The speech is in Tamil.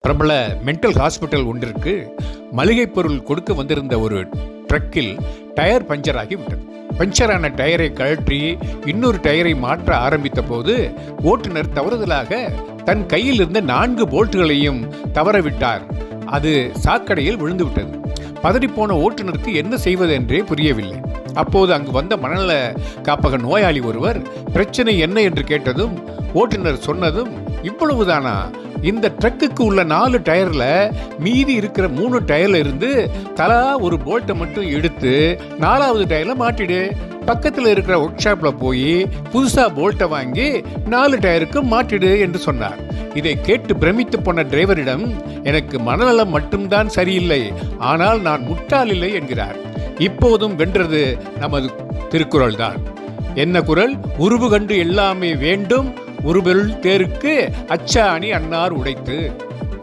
பிரபல மென்டல் ஹாஸ்பிட்டல் ஒன்றிற்கு மளிகை பொருள் கொடுக்க வந்திருந்த ஒரு ட்ரக்கில் டயர் பஞ்சர் ஆகி விட்டது. பஞ்சரான டயரை கழற்றி இன்னொரு டயரை மாற்ற ஆரம்பித்த போது ஓட்டுநர் தவறுதலாக தன் கையில் இருந்த 4 போல்ட்டுகளையும் தவறவிட்டார். அது சாக்கடையில் விழுந்து விட்டது. பதறிப்போன ஓட்டுநருக்கு என்ன செய்வது என்றே புரியவில்லை. அப்போது அங்கு வந்த மனநல காப்பக நோயாளி ஒருவர் பிரச்சனை என்ன என்று கேட்டதும் ஓட்டுநர் சொன்னதும், இவ்வளவுதானா? இந்த ட்ரக்குக்கு உள்ள 4 டயர்ல மீதி இருக்கிற 3 டயர்ல இருந்து தலா ஒரு போல்ட்டை மட்டும் எடுத்து 4வது டயர்ல மாட்டிடு. பக்கத்தில் இருக்கிற ஒர்க் ஷாப்ல போய் புதுசா போல்ட்டை வாங்கி 4 டயருக்கு மாட்டிடு என்று சொன்னார். இதை கேட்டு பிரமித்து போன டிரைவரிடம், எனக்கு மனநலம் மட்டும்தான் சரியில்லை, ஆனால் நான் முட்டாள் இல்லை என்கிறார். இப்போதும் வென்றது நமது திருக்குறள் தான். என்ன குறள்? உருவு கண்டு எல்லாமே வேண்டும், உருபொருள் தேருக்கு அச்சாணி அன்னார் உடைத்து.